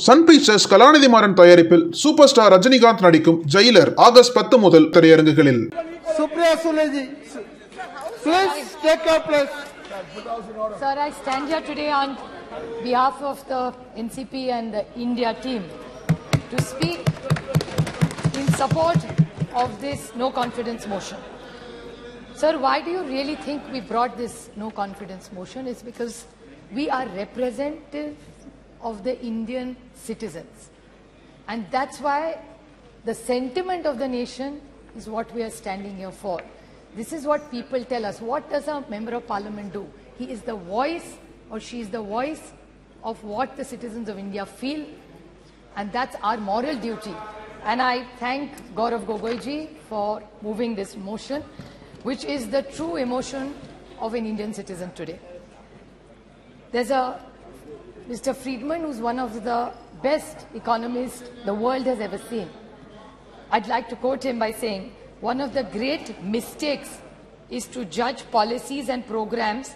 Sun pictures கலாநிதி மாறன் தயாரிப்பில் super star Rajinikanth நடிக்கும் Jailer August 10 முதல் திரையரங்குகளில். Supriya Sule ji, please take your place. Sir, I stand here today on behalf of the NCP and the India team to speak in support of this no confidence motion. Sir, why do you really think we brought this no confidence motion? It's because we are representative of the Indian citizens. And that's why the sentiment of the nation is what we are standing here for. This is what people tell us. What does a member of parliament do? He is the voice, or she is the voice of what the citizens of India feel, and that's our moral duty. And I thank Gaurav Gogoi ji for moving this motion, which is the true emotion of an Indian citizen today. There's a Mr. Friedman, who's one of the best economists the world has ever seen. I'd like to quote him by saying, one of the great mistakes is to judge policies and programs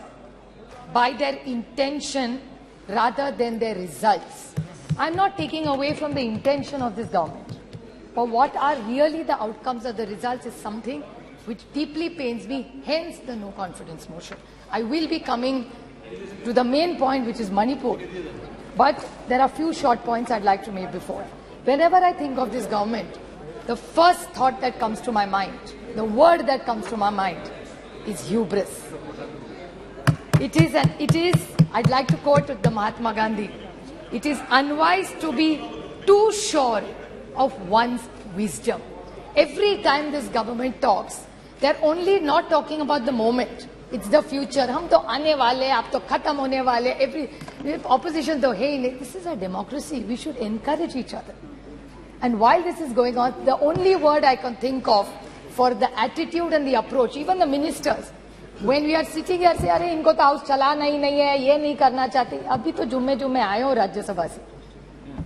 by their intention rather than their results. I'm not taking away from the intention of this government, but what are really the outcomes of the results is something which deeply pains me, hence the no confidence motion. I will be coming to the main point, which is Manipur, but there are few short points I'd like to make before. Whenever I think of this government, the first thought that comes to my mind, the word that comes to my mind is hubris. It is, I'd like to quote the Mahatma Gandhi, it is unwise to be too sure of one's wisdom. Every time this government talks, they're only not talking about the moment. It's the future. हम तो आने वाले, आप तो खत्म होने वाले. Every opposition तो है ही नहीं. This is a democracy. We should encourage each other. And while this is going on, the only word I can think of for the attitude and the approach, even the ministers, when we are sitting here, say, अरे इनको तो house चलाना ही नहीं है, ये नहीं करना चाहते. अभी तो जुम्मे आए हो राज्यसभा से.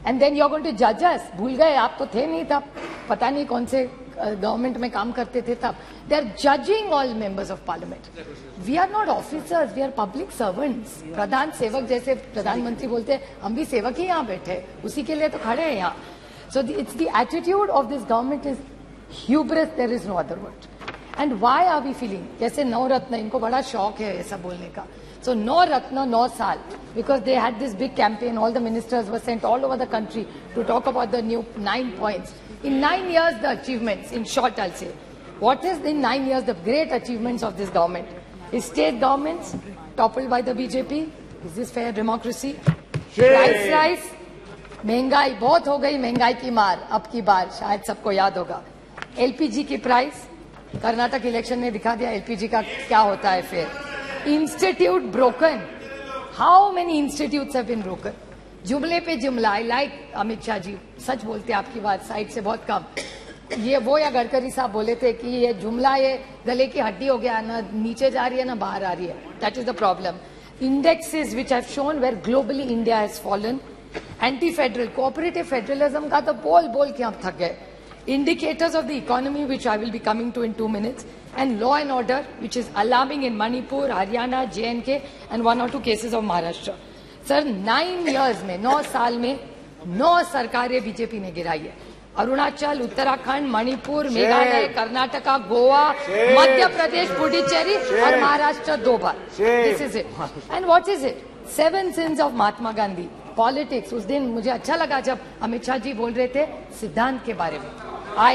And then you're going to judge us. भूल गए, आप तो थे नहीं तब. पता नहीं कौन से गवर्नमेंट में काम करते थे तब. They are judging all members of parliament. We are not officers, we are public servants. प्रधान सेवक जैसे प्रधानमंत्री बोलते हैं, हम भी सेवक ही यहाँ बैठे, उसी के लिए तो खड़े हैं यहाँ. So it's the attitude of this government is hubris, there is no other word. And why are we feeling? जैसे नौ रत्न, इनको बड़ा शौक है ऐसा बोलने का. So नौ रत्न 9 साल, because they had this big campaign, all the ministers were sent all over the country to talk about the new 9 points. In 9 years, the achievements, in short I'll say, what is in 9 years the great achievements of this government? Is state governments toppled by the BJP? Is this fair democracy? Price rise, महंगाई बहुत हो गई, महंगाई की मार अब की बार शायद सबको याद होगा. LPG की प्राइस, कर्नाटक इलेक्शन ने दिखा दिया LPG का क्या होता है फिर. Institute broken, how many institutes have been broken. जुमले पे जुमला. आई लाइक अमित शाह जी, सच बोलते हैं, आपकी बात साइड से बहुत कम. ये वो या गडकरी साहब बोले थे कि ये जुमला ये गले की हड्डी हो गया, ना नीचे जा रही है ना बाहर आ रही है. That is the problem. Indexes which have shown where globally India has fallen. Anti federal, cooperative federalism का तो बोल बोल के हम थक गए. Indicators of the economy, which I will be coming to in 2 minutes, and law and order, which is alarming in Manipur, Haryana, J&K, and 1 or 2 cases of Maharashtra. Sir, 9 years में, 9 साल में 9 सरकारें बीजेपी ने गिराई है. अरुणाचल, उत्तराखंड, मणिपुर, मेघालय, कर्नाटका, गोवा, मध्य प्रदेश, पुडुचेरी और महाराष्ट्र 2 बार. This is it. And what is it? 7 sins of Mahatma Gandhi. Politics. उस दिन मुझे अच्छा लगा जब अमित शाह जी बोल रहे थे सिद्धांत के बारे में.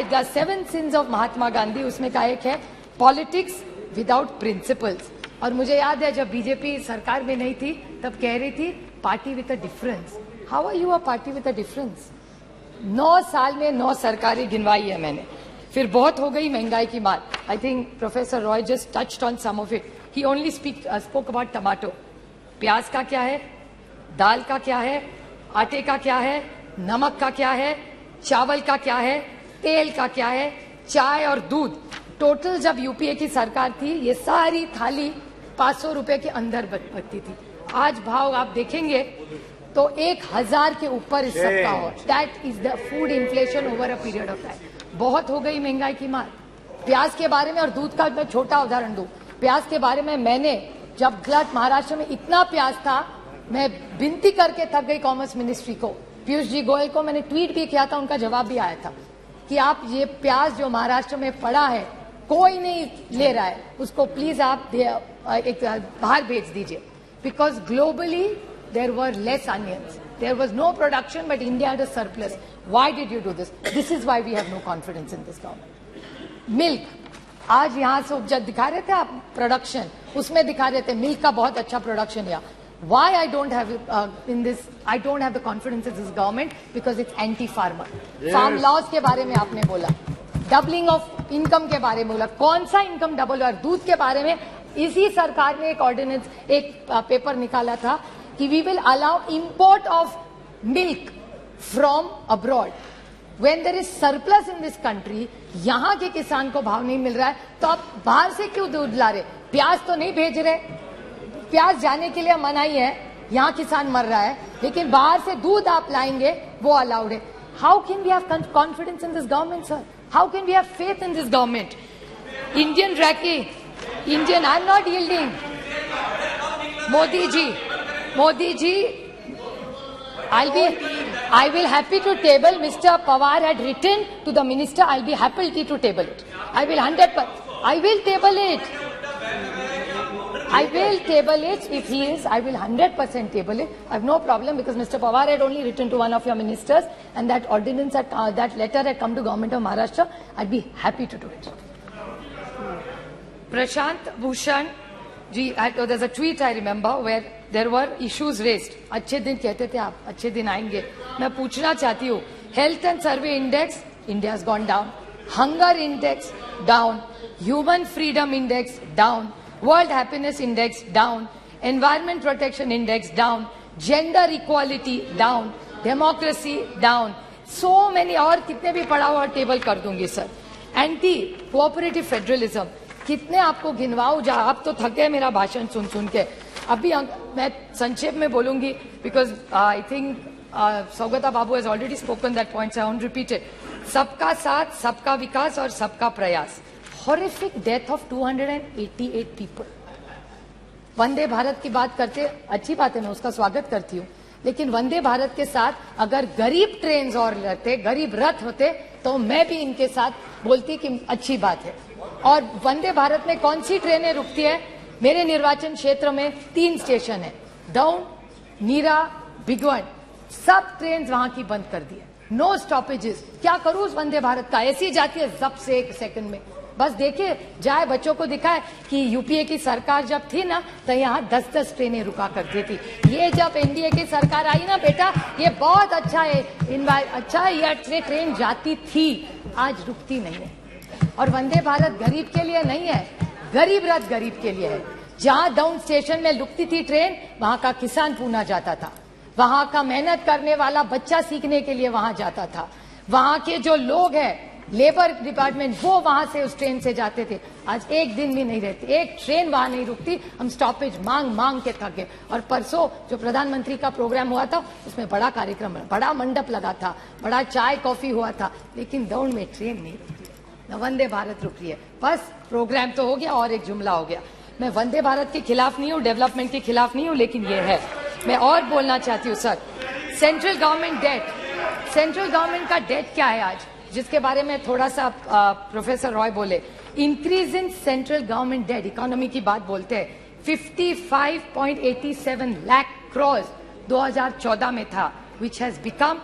The 7 sins of Mahatma Gandhi, उसमें का एक है पॉलिटिक्स विदाउट प्रिंसिपल्स. और मुझे याद है जब बीजेपी सरकार में नहीं थी तब कह रही थी party with a difference. How are you a party with a difference? 9 साल में 9 सरकारें गिनवाई है मैंने. फिर बहुत हो गई महंगाई की मार. I think professor Roy just touched on some of it. He only spoke about tomato. प्याज का क्या है, दाल का क्या है, आटे का क्या है, नमक का क्या है, चावल का क्या है, तेल का क्या है, चाय और दूध. टोटल जब यूपीए की सरकार थी ये सारी थाली 500 रुपए के अंदर बनती थी. आज भाव आप देखेंगे तो 1000 के ऊपर इस सब का हो. That is the food inflation over a period of time. बहुत हो गई महंगाई की मार. प्याज के बारे में और दूध का मैं छोटा उदाहरण दूं. प्याज के बारे में मैंने जब महाराष्ट्र में इतना प्याज था, मैं विनती करके थक गई कॉमर्स मिनिस्ट्री को पीयूष जी गोयल को मैंने ट्वीट भी किया था, उनका जवाब भी आया था कि आप ये प्याज जो महाराष्ट्र में पड़ा है कोई नहीं ले रहा है, उसको प्लीज आप एक बाहर भेज दीजिए, because globally there were less onions, there was no production but India had a surplus. Why did you do this? This is why we have no confidence in this government. Milk आज यहां से उपजा दिखा रहे थे आप, production उसमें दिखा रहे थे मिल्क का बहुत अच्छा प्रोडक्शन या. Why I don't have in this, I don't have the confidence in this government because it's anti-farmer. Yes. Farm laws के बारे में आपने बोला, डबलिंग ऑफ इनकम के बारे में बोला, कौन सा इनकम डबल हुआ? दूध के बारे में इसी सरकार ने एक ऑर्डिनेंस, एक पेपर निकाला था कि we will allow import of milk from abroad. When there is surplus in this country, यहाँ के किसान को भाव नहीं मिल रहा है तो आप बाहर से क्यों दूध ला रहे? प्याज तो नहीं भेज रहे, प्याज जाने के लिए मनाही है, यहाँ किसान मर रहा है, लेकिन बाहर से दूध आप लाएंगे वो अलाउड है. How can we have confidence in this government sir? How can we have faith in this government? Indian रैकी, Indian, I am not yielding. Modi ji, I will happy to table. Mr. Pawar had written to the minister. I'll be happy to table it. I will 100%. I will table it. I will table it if he is. I will 100% table it. I have no problem because Mr. Pawar had only written to one of your ministers, and that ordinance, that letter had come to government of Maharashtra. I'd be happy to do it. Prashant Bhushan ji, there's a tweet I remember where there were issues raised. अच्छे दिन कहते थे आप, अच्छे दिन आएंगे. मैं पूछना चाहती हूँ, health and survey index India has gone down, hunger index down, human freedom index down, world happiness index down, environment protection index down, gender equality down, democracy down, so many, और कितने भी पढ़ा हुआ टेबल कर दूंगी sir. Anti cooperative federalism, कितने आपको गिनवाऊं? जा आप तो थके मेरा भाषण सुन सुन के. अभी मैं संक्षेप में बोलूंगी because I think Saugata Babu has already spoken that points, I won't repeat it. सबका साथ, सबका विकास और सबका प्रयास. Horrific death of 288 people. Vande Bharat की बात करते, अच्छी बात है, मैं उसका स्वागत करती हूँ, लेकिन वंदे भारत के साथ अगर गरीब ट्रेन और रहते, गरीब रथ होते, तो मैं भी इनके साथ बोलती कि अच्छी बात है. और वंदे भारत में कौन सी ट्रेनें रुकती है? मेरे निर्वाचन क्षेत्र में 3 स्टेशन है, डाउन, नीरा, बिगवन. सब ट्रेन वहां की बंद कर दी है, नो स्टॉपेजेस. क्या करूं उस वंदे भारत का? ऐसी जाती है जब से 1 सेकंड में. बस देखिए जाए, बच्चों को दिखाए कि यूपीए की सरकार जब थी ना तो यहाँ 10-10 ट्रेनें रुका करती थी. ये जब एनडीए की सरकार आई ना बेटा, ये बहुत अच्छा है, अच्छा है, ये ट्रेन जाती थी, आज रुकती नहीं है. और वंदे भारत गरीब के लिए नहीं है, गरीब रथ गरीब के लिए है. जहां डाउन स्टेशन में रुकती थी ट्रेन, वहां का किसान पूना जाता था, वहां का मेहनत करने वाला बच्चा सीखने के लिए वहां जाता था, वहां के जो लोग हैं लेबर डिपार्टमेंट वो वहां से उस ट्रेन से जाते थे. आज एक दिन भी नहीं रहती, एक ट्रेन वहां नहीं रुकती. हम स्टॉपेज मांग मांग के थक गए. और परसों जो प्रधानमंत्री का प्रोग्राम हुआ था उसमें बड़ा कार्यक्रम, बड़ा मंडप लगा था, बड़ा चाय कॉफी हुआ था, लेकिन दौड़ में ट्रेन नहीं रुकती, न वंदे भारत रुक रही है. बस प्रोग्राम तो हो गया और एक जुमला हो गया. मैं वंदे भारत के खिलाफ नहीं हूँ, डेवलपमेंट के खिलाफ नहीं हूँ, लेकिन ये है. मैं और बोलना चाहती हूँ sir, central government debt, central government का डेट क्या है आज, जिसके बारे में थोड़ा सा प्रोफेसर रॉय बोले. Increase in central government debt, economy की बात बोलते हैं, 55.87 लाख करोड़ 2014 में था, which has become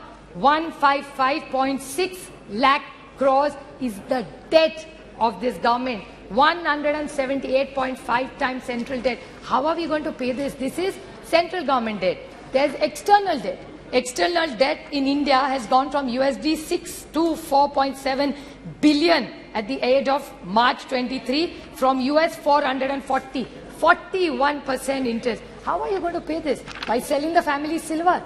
155.6 lakh crores is the debt of this government. 178.5 times central debt. How are we going to pay this? This is central government debt. There's external debt. External debt in India has gone from USD 6 to 4.7 billion at the end of March 23 from US 440. 41% interest. How are you going to pay this? By selling the family silver.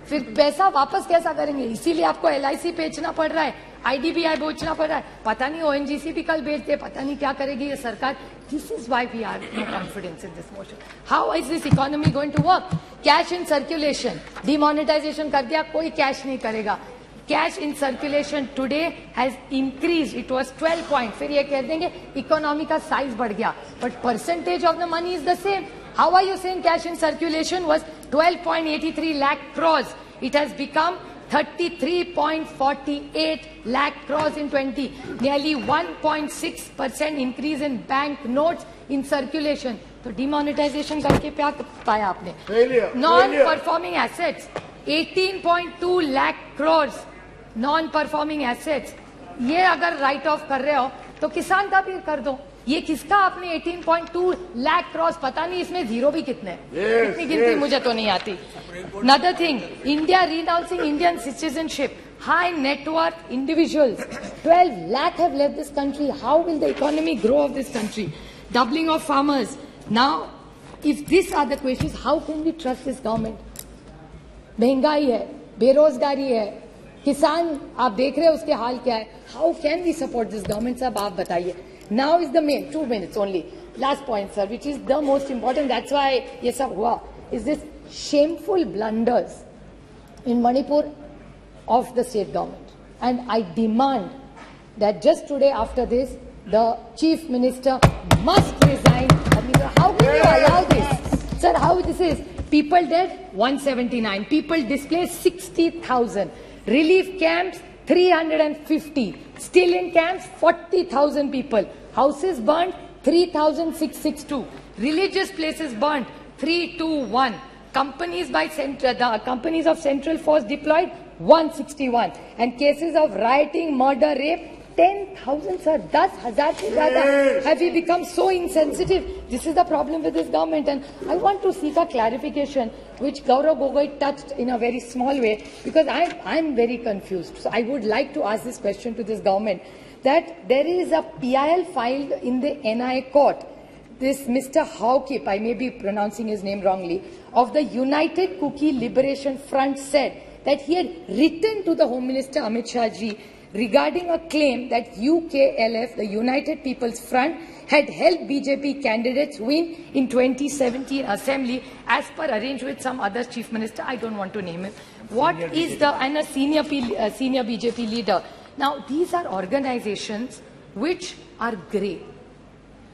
फिर पैसा वापस कैसा करेंगे? इसीलिए आपको LIC बेचना पड़ रहा है, IDBI बेचना पड़ रहा है, पता नहीं ONGC भी कल बेच दे, पता नहीं क्या करेगी ये सरकार. This is why we are no confidence in this motion. How is this economy going to work? Cash in circulation, demonetization कर दिया, कोई cash नहीं करेगा. Cash in circulation today has increased. It was 12 point. फिर ये कह देंगे economy का size बढ़ गया, but percentage of the money is the same. How are you saying cash in circulation was 12.83 lakh crores? It has become 33.48 lakh crores in 20, nearly 1.6% increase in bank notes in circulation. तो demonetization करके क्या पाया आपने? Non-performing assets, 18.2 lakh crores non-performing assets. ये अगर write off कर रहे हो तो किसान का भी कर दो. ये किसका आपने 18.2 लाख क्रॉस पता नहीं इसमें जीरो भी कितने इतनी गिनती मुझे तो नहीं आती. Another thing, India renouncing Indian citizenship, high net worth individuals, 12 lakh have left this country. How will the economy grow of this country? Doubling of farmers. Now, if these are the questions, how can we trust this government? महंगाई है, बेरोजगारी है, किसान आप देख रहे हैं उसके हाल क्या है. How can we support this government? साहब आप बताइए. Now is the main 2 minutes only. Last point, sir, which is the most important. That's why ये सब हुआ. Is this shameful blunders in Manipur of the state government? And I demand that just today after this, the chief minister must resign. How can you allow this, sir? How this is? People dead 179. People displaced 60,000. Relief camps 350. Still in camps 40,000 people. Houses burnt 3,662. Religious places burnt 321. Companies the companies of Central Force deployed 161. And cases of rioting, murder, rape 10,000, sir. 10,000 se zyada. Have we become so insensitive? This is the problem with this government, and I want to seek a clarification, which Gaurav Gogoi touched in a very small way, because I'm very confused. So I would like to ask this question to this government, that there is a PIL filed in the NI court. This Mr. Haukip, I may be pronouncing his name wrongly, of the United Kuki Liberation Front said that he had written to the Home Minister Amit Shah ji regarding a claim that UKLF, the United People's Front, had helped BJP candidates win in 2017 Assembly as per arranged with some other chief minister. I don't want to name him. What is the, and a senior BJP leader. Now, these are organizations which are grey.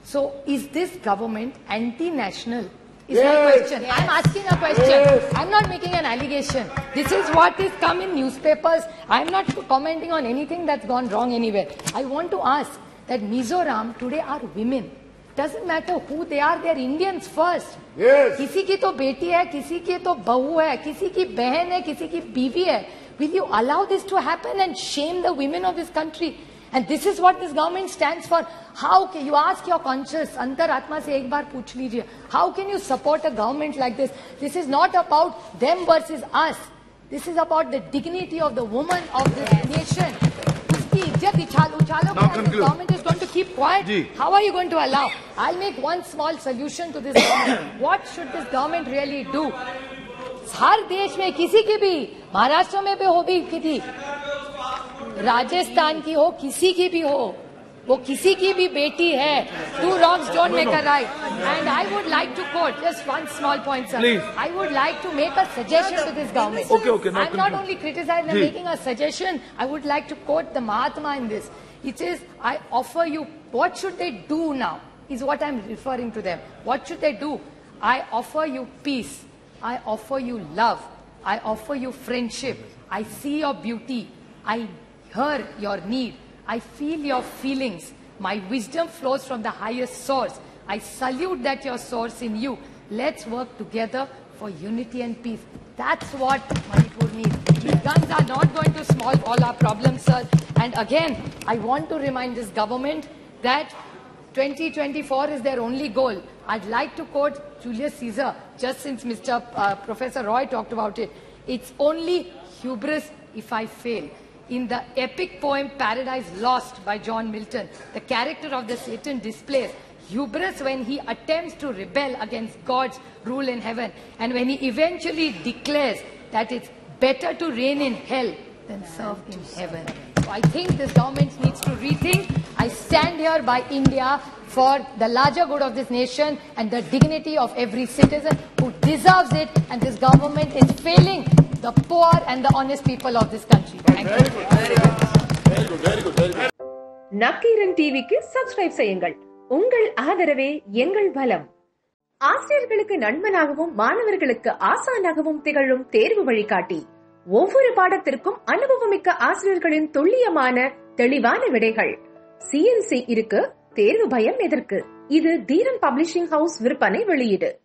So, is this government anti-national? Is my question. I'm asking a question. I'm not making an allegation. This is what is come in newspapers. I'm not commenting on anything that's gone wrong anywhere. I want to ask that Mizoram today are women. Doesn't matter who they are Indians first. Yes. किसी की तो बेटी है, किसी की तो बहू है, किसी की बहन है, किसी की बीवी है. Will you allow this to happen and shame the women of this country? And this is what this government stands for. How can you ask your conscience, अंतरात्मा से एक बार पूछ लीजिए, how can you support a government like this? This is not about them versus us. This is about the dignity of the woman of this nation. उसकी इज्जत उछालो and this government is going to keep quiet. How are you going to allow? I'll make one small solution to this government. What should this government really do? हर देश में किसी की भी, महाराष्ट्र में भी हो भी किसी, राजस्थान की हो, किसी की भी हो, वो किसी की भी बेटी है. 2 wrongs don't make a right. And I would like to quote just one small point, sir. Please. I would like to make a suggestion to this government. Okay. I'm not only criticizing, I'm making a suggestion. I would like to quote the Mahatma in this. It says, I offer you, what should they do now? Is what I'm referring to them. What should they do? I offer you peace. I offer you love. I offer you friendship. I see your beauty. I hear your need. I feel your feelings. My wisdom flows from the highest source. I salute that your source in you. Let's work together for unity and peace. That's what Manipur needs. These guns are not going to solve all our problems, sir. And again, I want to remind this government that 2024 is their only goal. I'd like to quote Julius Caesar, just since Professor Roy talked about it. It's only hubris if I fail. In the epic poem Paradise Lost by John Milton, the character of the Satan displays hubris when he attempts to rebel against God's rule in heaven, and when he eventually declares that it's better to reign in hell than serve in heaven. So I think this government needs to rethink. I stand here by India for the larger good of this nation and the dignity of every citizen who deserves it, and this government is failing the poor and the honest people of this country. Thank you. Very good. Nakkheeran டிவிக்கு subscribe செய்யுங்கள். உங்கள் ஆதரவே எங்கள் பலம். ஆசிரியர்களுக்கு நண்பனாகவும் மாணவர்களுக்கு ஆசானாகவும் திகழும் தேர்வு வழிகாட்டி ஒவ்வொரு பாடத்திற்கும் அனுபவமிக்க ஆசிரியர்களின் துல்லியமான தெளிவான விடைகள். CNC இருக்கு, தேர்வு பயம் எதற்கு? இது தீரன் பப்ளிஷிங் ஹவுஸ் விற்பனை வெளியீடு.